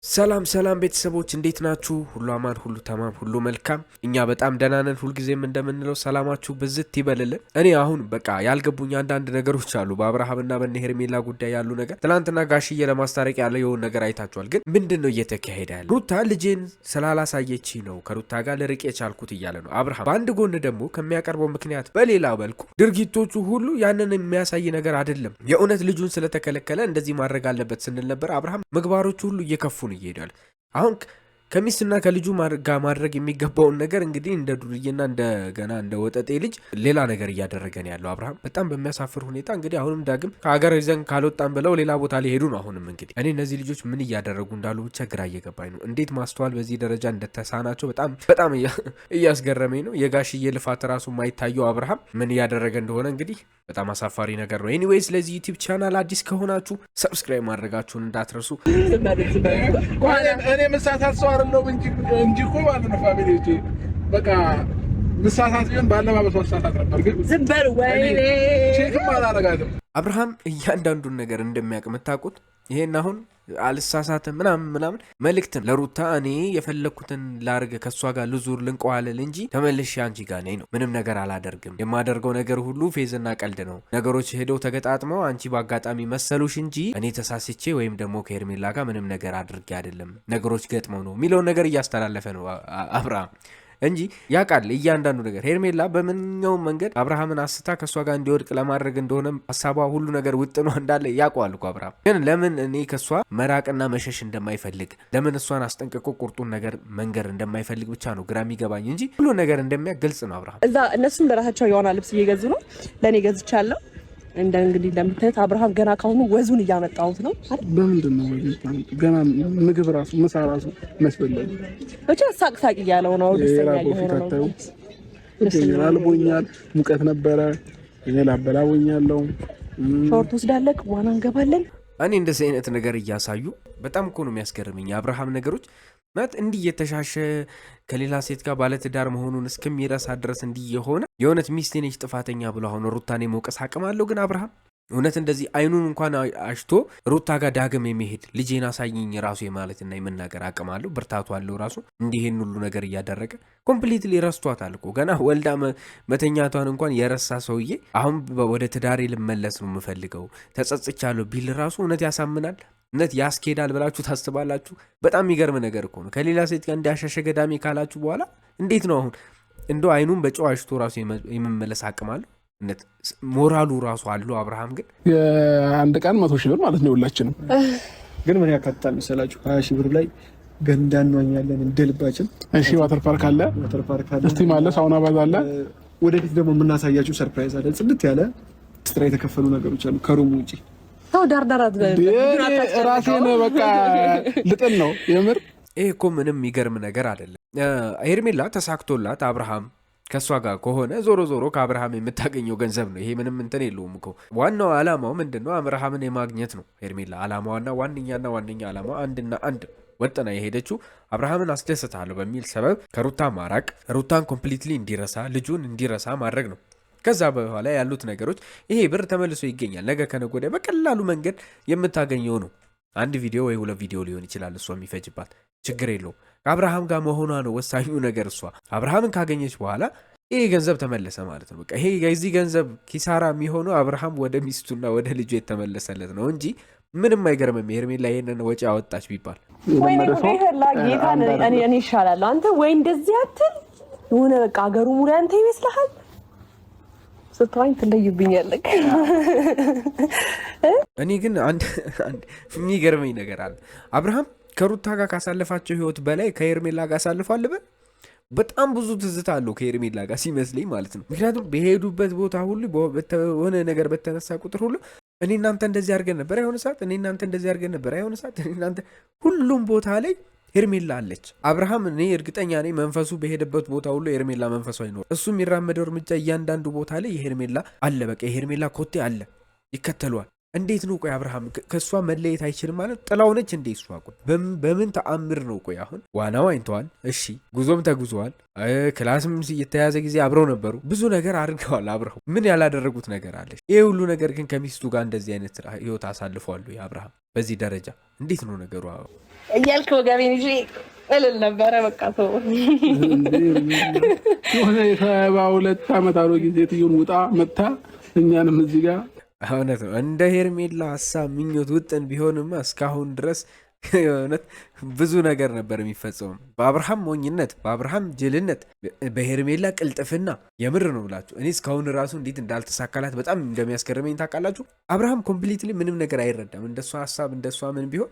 ሰላም ሰላም ቤተሰቦች እንዴት ናችሁ? ሁሉ አማን፣ ሁሉ ተማም፣ ሁሉ መልካም። እኛ በጣም ደህና ነን። ሁልጊዜም እንደምንለው ሰላማችሁ ብዝት ይበልልን። እኔ አሁን በቃ ያልገቡኝ አንዳንድ ነገሮች አሉ በአብርሃምና በእነ ሄርሜላ ጉዳይ ያሉ ነገር። ትናንትና ጋሽዬ ለማስታረቅ ያለው የሆነ ነገር አይታችኋል። ግን ምንድን ነው እየተካሄደ ያለ? ሩታ ልጄን ስላላሳየች ነው ከሩታ ጋር ልርቅ የቻልኩት እያለ ነው አብርሃም። በአንድ ጎን ደግሞ ከሚያቀርበው ምክንያት በሌላ መልኩ ድርጊቶቹ ሁሉ ያንን የሚያሳይ ነገር አይደለም። የእውነት ልጁን ስለተከለከለ እንደዚህ ማድረግ አለበት ስንል ነበር። አብርሃም ምግባሮቹ ሁሉ እየከፉ ይሄዳል። አሁን ከሚስትና ከልጁ ጋር ማድረግ የሚገባውን ነገር እንግዲህ እንደ ዱርዬና እንደገና እንደ ወጠጤ ልጅ ሌላ ነገር እያደረገ ነው ያለው አብርሃም በጣም በሚያሳፍር ሁኔታ። እንግዲህ አሁንም ዳግም ከሀገር ይዘን ካልወጣን ብለው ሌላ ቦታ ሊሄዱ ነው። አሁንም እንግዲህ እኔ እነዚህ ልጆች ምን እያደረጉ እንዳሉ ብቻ ግራ እየገባኝ ነው። እንዴት ማስተዋል በዚህ ደረጃ እንደተሳናቸው በጣም እያስገረመኝ ነው። የጋሽዬ ልፋት ራሱ የማይታየው አብርሃም ምን እያደረገ እንደሆነ እንግዲህ በጣም አሳፋሪ ነገር ነው። ኤኒዌይስ ለዚህ ዩቲዩብ ቻናል አዲስ ከሆናችሁ ሰብስክራይብ ማድረጋችሁን እንዳትረሱ። እኔ መሳሳት ሰው አይደለም እንጂ እኮ ማለት ነው ፋሚሊዎቼ፣ በቃ መሳሳት ቢሆን ባለባበስ መሳሳት ነበር። ግን ዝም በል ወይኔ ቼክም አላደርጋትም። አብርሃም እያንዳንዱን ነገር እንደሚያውቅ የምታውቁት ይሄን አሁን አልሳሳትም ምናምን መልእክትን ለሩታ እኔ የፈለግኩትን ላርግ ከእሷ ጋር ልዙር ልንቀዋለል እንጂ ተመልሼ አንቺ ጋር ነኝ ነው። ምንም ነገር አላደርግም። የማደርገው ነገር ሁሉ ፌዝና ቀልድ ነው። ነገሮች ሄደው ተገጣጥመው አንቺ በአጋጣሚ መሰሉሽ እንጂ እኔ ተሳስቼ ወይም ደግሞ ከሄርሜላ ጋር ምንም ነገር አድርጌ አይደለም። ነገሮች ገጥመው ነው የሚለውን ነገር እያስተላለፈ ነው አብርሃም እንጂ ያውቃል እያንዳንዱ ነገር። ሄርሜላ በምንኛውም መንገድ አብርሃምን አስታ ከእሷ ጋር እንዲወድቅ ለማድረግ እንደሆነ ሀሳቧ ሁሉ ነገር ውጥኗ እንዳለ ያውቀዋል እኮ አብርሃም። ግን ለምን እኔ ከእሷ መራቅና መሸሽ እንደማይፈልግ ለምን እሷን አስጠንቅቆ ቁርጡን ነገር መንገር እንደማይፈልግ ብቻ ነው ግራ የሚገባኝ እንጂ ሁሉ ነገር እንደሚያውቅ ግልጽ ነው አብርሃም። እዛ እነሱም ለራሳቸው የሆነ ልብስ እየገዙ ነው። ለእኔ ገዝቻለሁ። እንደ እንግዲህ እንደምታዩት አብርሃም ገና ካሁኑ ወዙን እያመጣሁት ነው። በምንድን ነው ገና ምግብ ራሱ ምሳ ራሱ መስበላል ብቻ ሳቅ እያለው ነው። ደስተኛ እየሆነ ነው። አልቦኛል፣ ሙቀት ነበረ፣ ላበላቦኛለሁ። ሾርት ወስዳለቅ ዋና እንገባለን። እኔ እንደዚህ አይነት ነገር እያሳዩ በጣም እኮ ነው የሚያስገርመኝ የአብርሃም ነገሮች ማለት እንዲህ እየተሻሸ ከሌላ ሴት ጋር ባለትዳር መሆኑን እስከሚረሳ ድረስ እንዲህ የሆነ የእውነት ሚስቴ ነች ጥፋተኛ ብሎ አሁን ሩታን የመውቀስ አቅም አለው። ግን አብርሃም እውነት እንደዚህ አይኑን እንኳን አሽቶ ሩታ ጋር ዳግም የሚሄድ ልጄን አሳይኝ ራሱ የማለትና የመናገር አቅም አለው፣ ብርታቱ አለው ራሱ። እንዲህን ሁሉ ነገር እያደረገ ኮምፕሊትሊ ረስቷታል እኮ ገና ወልዳ መተኛቷን እንኳን የረሳ ሰውዬ አሁን ወደ ትዳሬ ልመለስ ነው የምፈልገው ተጸጽቻለሁ ቢል ራሱ እውነት ያሳምናል? እውነት ያስኬዳል ብላችሁ ታስባላችሁ? በጣም የሚገርም ነገር እኮ ነው። ከሌላ ሴት ጋር እንዲያሻሸ ገዳሚ ካላችሁ በኋላ እንዴት ነው አሁን እንደው አይኑን በጨው አሽቶ ራሱ የመመለስ አቅም አለው? እውነት ሞራሉ ራሱ አለው አብርሃም። ግን የአንድ ቀን 100 ሺህ ብር ማለት ነው ሁላችንም። ግን ምን ያካትታል መሰላችሁ? 20 ሺህ ብር ላይ ገንዳ እንዋኛለን እንደ ልባችን። እሺ ዋተር ፓርክ አለ፣ እስቲም አለ፣ ሳውና ባዝ አለ። ወደፊት ደግሞ የምናሳያችሁ ሰርፕራይዝ አለ። ጽድት ያለ ኤክስትራ የተከፈሉ ነገሮች አሉ ከሩሙ ውጪ። ተው ዳርዳራት ራሴን በቃ ልጥል ነው የምር። ይሄ እኮ ምንም የሚገርም ነገር አይደለም። ሄርሜላ ተሳክቶላት አብርሃም ከእሷ ጋር ከሆነ ዞሮ ዞሮ ከአብርሃም የምታገኘው ገንዘብ ነው። ይሄ ምንም እንትን የለውም እኮ። ዋናው ዓላማው ምንድን ነው? አብርሃምን የማግኘት ነው። ሄርሜላ ዓላማዋና ዋነኛ ዓላማ አንድና አንድ ወጥና የሄደችው አብርሃምን አስደስታለሁ በሚል ሰበብ ከሩታ ማራቅ፣ ሩታን ኮምፕሊትሊ እንዲረሳ፣ ልጁን እንዲረሳ ማድረግ ነው። ከዛ በኋላ ያሉት ነገሮች ይሄ ብር ተመልሶ ይገኛል። ነገ ከነገ ወዲያ በቀላሉ መንገድ የምታገኘው ነው። አንድ ቪዲዮ ወይ 2 ቪዲዮ ሊሆን ይችላል እሷ የሚፈጅባት፣ ችግር የለውም። ከአብርሃም ጋር መሆኗ ነው ወሳኙ ነገር። እሷ አብርሃምን ካገኘች በኋላ ይሄ ገንዘብ ተመለሰ ማለት ነው። በቃ ይሄ የዚህ ገንዘብ ኪሳራ የሚሆነው አብርሃም ወደ ሚስቱና ወደ ልጁ የተመለሰለት ነው እንጂ ምንም አይገርምም። ሄርሜላ ይሄንን ወጪ አወጣች ቢባል እኔ ይሻላል። አንተ ወይ እንደዚህ አትል የሆነ በቃ ሀገሩ ሙሉ አንተ ይመስልሃል። ስትዋኝ ትለዩብኛለህ። እኔ ግን አንድ የሚገርመኝ ነገር አለ። አብርሃም ከሩታ ጋር ካሳለፋቸው ህይወት በላይ ከሄርሜላ ጋር አሳልፏል። በጣም ብዙ ትዝታ አለው ከሄርሜላ ጋር ሲመስለኝ ማለት ነው። ምክንያቱም በሄዱበት ቦታ ሁሉ በሆነ ነገር በተነሳ ቁጥር ሁሉ እኔ እናንተ እንደዚህ አድርገን ነበር አይሆነ ሰዓት፣ እኔ እናንተ እንደዚህ አድርገን ነበር አይሆነ ሰዓት፣ እኔ እናንተ ሁሉም ቦታ ላይ ሄርሜላ አለች። አብርሃም እኔ እርግጠኛ ነኝ መንፈሱ በሄደበት ቦታ ሁሉ የሄርሜላ መንፈሱ አይኖር። እሱ የሚራመደው እርምጃ እያንዳንዱ ቦታ ላይ የሄርሜላ አለ። በቃ የሄርሜላ ኮቴ አለ፣ ይከተሏል። እንዴት ነው ቆይ አብርሃም ከእሷ መለየት አይችልም ማለት ጥላው ነች እንዴ እሷ? ቆይ በምን ተአምር ነው? ቆይ አሁን ዋናው አይተዋል፣ እሺ ጉዞም ተጉዘዋል፣ ክላስም የተያዘ ጊዜ አብረው ነበሩ፣ ብዙ ነገር አድርገዋል አብረው። ምን ያላደረጉት ነገር አለች? ይሄ ሁሉ ነገር ግን ከሚስቱ ጋር እንደዚህ አይነት ህይወት አሳልፈዋሉ የአብርሃም በዚህ ደረጃ እንዴት ነው ነገሩ? እያልክ ወገቤን ይዤ እልል ነበረ። በቃ ተው የሆነ 72 ዓመት አሮ ጊዜ ትዩን ውጣ መታ እኛንም እዚህ ጋር እውነት ነው እንደ ሄርሜላ ሀሳብ ምኞት ውጥን ቢሆንማ እስካሁን ድረስ የእውነት ብዙ ነገር ነበር የሚፈጸመው። በአብርሃም ሞኝነት፣ በአብርሃም ጅልነት፣ በሄርሜላ ቅልጥፍና የምር ነው ብላችሁ እኔ እስካሁን ራሱ እንዴት እንዳልተሳካላት በጣም እንደሚያስገርመኝ ታውቃላችሁ። አብርሃም ኮምፕሊትሊ ምንም ነገር አይረዳም። እንደሷ ሀሳብ እንደሷ ምን ቢሆን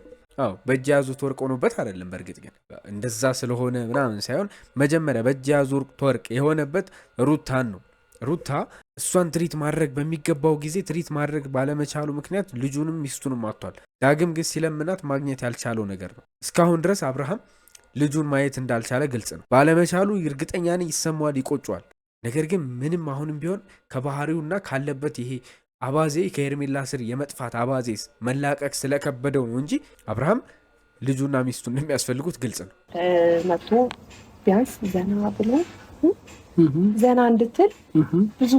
በእጅ ያዙት ወርቅ ሆኖበት አይደለም። በእርግጥ ግን እንደዛ ስለሆነ ምናምን ሳይሆን መጀመሪያ በእጅ ያዙት ወርቅ የሆነበት ሩታን ነው። ሩታ እሷን ትሪት ማድረግ በሚገባው ጊዜ ትሪት ማድረግ ባለመቻሉ ምክንያት ልጁንም ሚስቱንም አጥቷል። ዳግም ግን ሲለምናት ማግኘት ያልቻለው ነገር ነው። እስካሁን ድረስ አብርሃም ልጁን ማየት እንዳልቻለ ግልጽ ነው። ባለመቻሉ እርግጠኛ ነኝ ይሰማዋል፣ ይቆጨዋል። ነገር ግን ምንም አሁንም ቢሆን ከባህሪውና ካለበት ይሄ አባዜ ከሄርሜላ ስር የመጥፋት አባዜ መላቀቅ ስለከበደው ነው እንጂ አብርሃም ልጁና ሚስቱን እንደሚያስፈልጉት ግልጽ ነው። መጥቶ ቢያንስ ዘና ብሎ ዘና እንድትል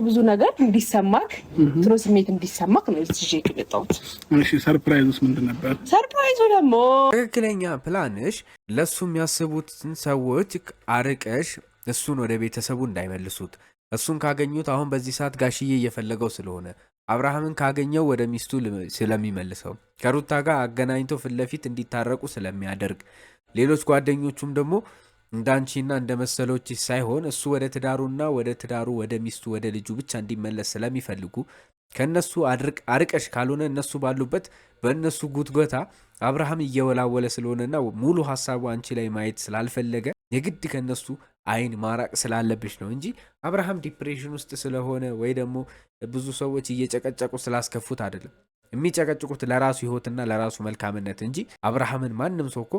ብዙ ነገር እንዲሰማክ ጥሩ ስሜት እንዲሰማክ ነው እዚህ የመጣሁት። እሺ ሰርፕራይዙስ ምንድን ነበር? ሰርፕራይዙ ደግሞ ትክክለኛ ፕላንሽ ለሱ የሚያስቡትን ሰዎች አርቀሽ እሱን ወደ ቤተሰቡ እንዳይመልሱት፣ እሱን ካገኙት አሁን በዚህ ሰዓት ጋሽዬ እየፈለገው ስለሆነ አብርሃምን ካገኘው ወደ ሚስቱ ስለሚመልሰው ከሩታ ጋር አገናኝቶ ፊት ለፊት እንዲታረቁ ስለሚያደርግ ሌሎች ጓደኞቹም ደግሞ እንዳንቺና እንደ መሰሎች ሳይሆን እሱ ወደ ትዳሩና ወደ ሚስቱ ወደ ልጁ ብቻ እንዲመለስ ስለሚፈልጉ ከነሱ አርቀሽ ካልሆነ እነሱ ባሉበት በእነሱ ጉትጎታ አብርሃም እየወላወለ ስለሆነና ሙሉ ሀሳቡ አንቺ ላይ ማየት ስላልፈለገ የግድ ከነሱ አይን ማራቅ ስላለብሽ ነው እንጂ አብርሃም ዲፕሬሽን ውስጥ ስለሆነ ወይ ደግሞ ብዙ ሰዎች እየጨቀጨቁ ስላስከፉት አይደለም። የሚጨቀጭቁት ለራሱ ህይወትና ለራሱ መልካምነት እንጂ አብርሃምን ማንም ሰው እኮ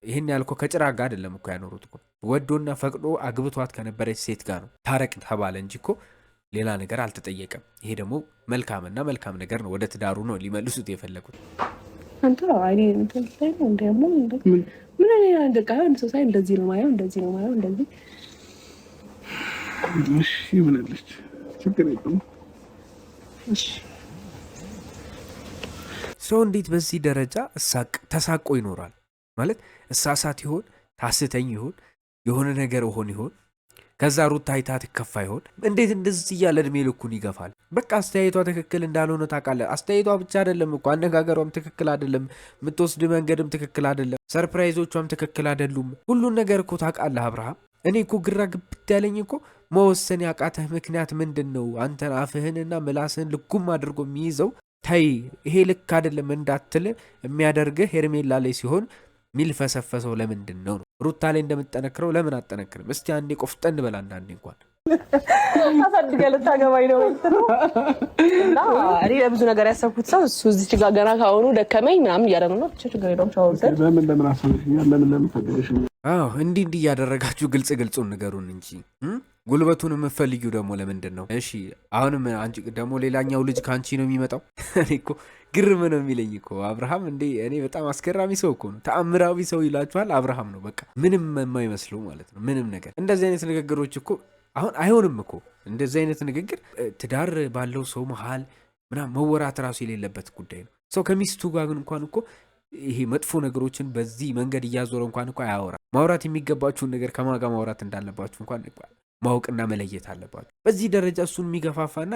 ይሄን ያልኮ ከጭራጋ አይደለም እኮ ያኖሩት እኮ ወዶና ፈቅዶ አግብቷት ከነበረች ሴት ጋር ነው ታረቅ ተባለ እንጂ እኮ ሌላ ነገር አልተጠየቀም። ይሄ ደግሞ መልካም ነገር ነው። ወደ ትዳሩ ነው ሊመልሱት የፈለጉት። አንተ አይኔ እንትን ላይ ነው እንደሞ ምን እኔ እንደቃ እንደው ሳይ እንደዚህ ነው ማየው እንደዚህ እሺ ምን አለች? ችግር የለም እሺ ሰው እንዴት በዚህ ደረጃ ተሳቆ ይኖራል ማለት? እሳሳት ይሆን ታስተኝ ይሆን የሆነ ነገር ይሆን ከዛ ሩታ አይታ ትከፋ ይሆን? እንዴት እንደዚህ እያለ እድሜ ልኩን ይገፋል? በቃ አስተያየቷ ትክክል እንዳልሆነ ታውቃለህ። አስተያየቷ ብቻ አይደለም እኮ አነጋገሯም ትክክል አይደለም፣ የምትወስድ መንገድም ትክክል አይደለም፣ ሰርፕራይዞቿም ትክክል አይደሉም። ሁሉን ነገር እኮ ታውቃለህ አብርሃም። እኔ እኮ ግራ ግብት ያለኝ እኮ መወሰን ያቃተህ ምክንያት ምንድን ነው? አንተን አፍህንና ምላስህን ልጉም አድርጎ የሚይዘው ተይ ይሄ ልክ አይደለም እንዳትል የሚያደርግህ ሄርሜላ ላይ ሲሆን ሚልፈሰፈሰው ለምንድን ነው? ሩታ ላይ እንደምትጠነክረው ለምን አትጠነክርም? እስቲ አንዴ ቆፍጠን በላ አንዳንዴ እንኳን አሳድገህ ልታገባኝ ነው እና እኔ ለብዙ ነገር ያሰብኩት ሰው እሱ እዚህ ጋር ገና ካሁኑ ደከመኝ ምናምን እያለ ነው። ችግር የለውም ቻውዘን ለምን አሰብሽኛል? ለምን ፈቀደሽኝ? እንዲህ እያደረጋችሁ ግልጹን ንገሩን እንጂ ጉልበቱን የምፈልጊው ደግሞ ለምንድን ነው? እሺ አሁንም አንቺ ደግሞ ሌላኛው ልጅ ከአንቺ ነው የሚመጣው? እኔ እኮ ግርም ነው የሚለኝ እኮ አብርሃም። እንዴ እኔ በጣም አስገራሚ ሰው እኮ ነው። ተአምራዊ ሰው ይላችኋል አብርሃም ነው በቃ ምንም የማይመስለው ማለት ነው። ምንም ነገር እንደዚህ አይነት ንግግሮች እኮ አሁን አይሆንም እኮ እንደዚህ አይነት ንግግር ትዳር ባለው ሰው መሃል ምናምን መወራት ራሱ የሌለበት ጉዳይ ነው። ሰው ከሚስቱ ጋር ግን እንኳን እኮ ይሄ መጥፎ ነገሮችን በዚህ መንገድ እያዞረ እንኳን እኮ አያወራ። ማውራት የሚገባችሁን ነገር ከማጋ ማውራት እንዳለባችሁ እንኳን ማወቅና መለየት አለባችሁ። በዚህ ደረጃ እሱን የሚገፋፋና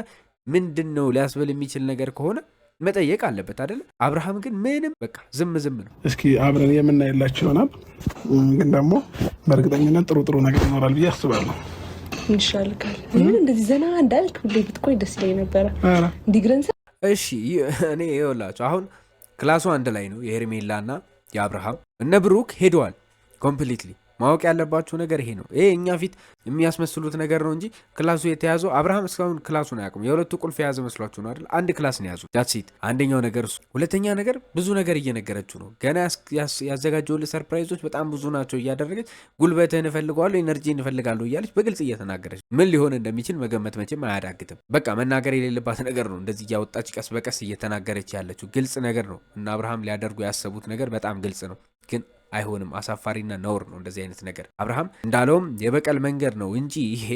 ምንድን ነው ሊያስበል የሚችል ነገር ከሆነ መጠየቅ አለበት አይደለ? አብርሃም ግን ምንም በቃ ዝም ነው። እስኪ አብረን የምናየላችሁ ይሆናል። ግን ደግሞ በእርግጠኝነት ጥሩ ነገር ይኖራል ብዬ አስባለሁ። ይሻልካል። ምን እንደዚህ ዘና እንዳልክ ሁሌ ብትቆይ ደስ ይለኝ ነበረ። እንዲግረንሰ እሺ እኔ ይኸውላችሁ አሁን ክላሱ አንድ ላይ ነው የሄርሜላና የአብርሃም። እነ ብሩክ ሄደዋል ኮምፕሊትሊ ማወቅ ያለባችሁ ነገር ይሄ ነው። ይሄ እኛ ፊት የሚያስመስሉት ነገር ነው እንጂ ክላሱ የተያዘው አብርሃም እስካሁን ክላሱን አያውቁም። የሁለቱ ቁልፍ የያዘ መስሏችሁ ነው አይደል? አንድ ክላስ ነው የያዙት። ዳትሲት አንደኛው ነገር እሱ። ሁለተኛ ነገር ብዙ ነገር እየነገረችው ነው። ገና ያዘጋጀውልህ ሰርፕራይዞች በጣም ብዙ ናቸው እያደረገች ጉልበትህን እፈልገዋለሁ፣ ኤነርጂን እፈልጋለሁ እያለች በግልጽ እየተናገረች ምን ሊሆን እንደሚችል መገመት መቼም አያዳግትም። በቃ መናገር የሌለባት ነገር ነው እንደዚህ እያወጣች ቀስ በቀስ እየተናገረች ያለችው ግልጽ ነገር ነው። እና አብርሃም ሊያደርጉ ያሰቡት ነገር በጣም ግልጽ ነው ግን አይሆንም። አሳፋሪና ነውር ነው እንደዚህ አይነት ነገር። አብርሃም እንዳለውም የበቀል መንገድ ነው እንጂ ይሄ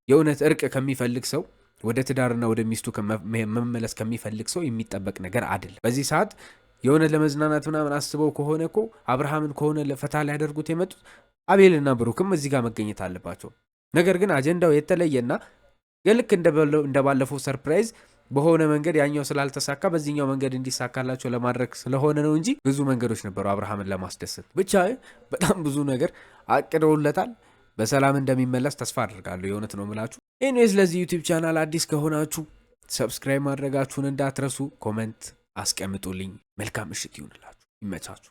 የእውነት እርቅ ከሚፈልግ ሰው ወደ ትዳርና ወደ ሚስቱ መመለስ ከሚፈልግ ሰው የሚጠበቅ ነገር አይደለም። በዚህ ሰዓት የእውነት ለመዝናናት ምናምን አስበው ከሆነ እኮ አብርሃምን ከሆነ ለፈታ ሊያደርጉት የመጡት አቤልና ብሩክም እዚህ ጋር መገኘት አለባቸው። ነገር ግን አጀንዳው የተለየና ልክ እንደባለፈው ሰርፕራይዝ በሆነ መንገድ ያኛው ስላልተሳካ በዚህኛው መንገድ እንዲሳካላቸው ለማድረግ ስለሆነ ነው እንጂ ብዙ መንገዶች ነበሩ አብርሃምን ለማስደሰት። ብቻ በጣም ብዙ ነገር አቅደውለታል። በሰላም እንደሚመለስ ተስፋ አድርጋለሁ። የእውነት ነው ምላችሁ። ኤኒዌይስ ለዚህ ዩቲዩብ ቻናል አዲስ ከሆናችሁ ሰብስክራይብ ማድረጋችሁን እንዳትረሱ። ኮመንት አስቀምጡልኝ። መልካም ምሽት ይሁንላችሁ። ይመቻችሁ።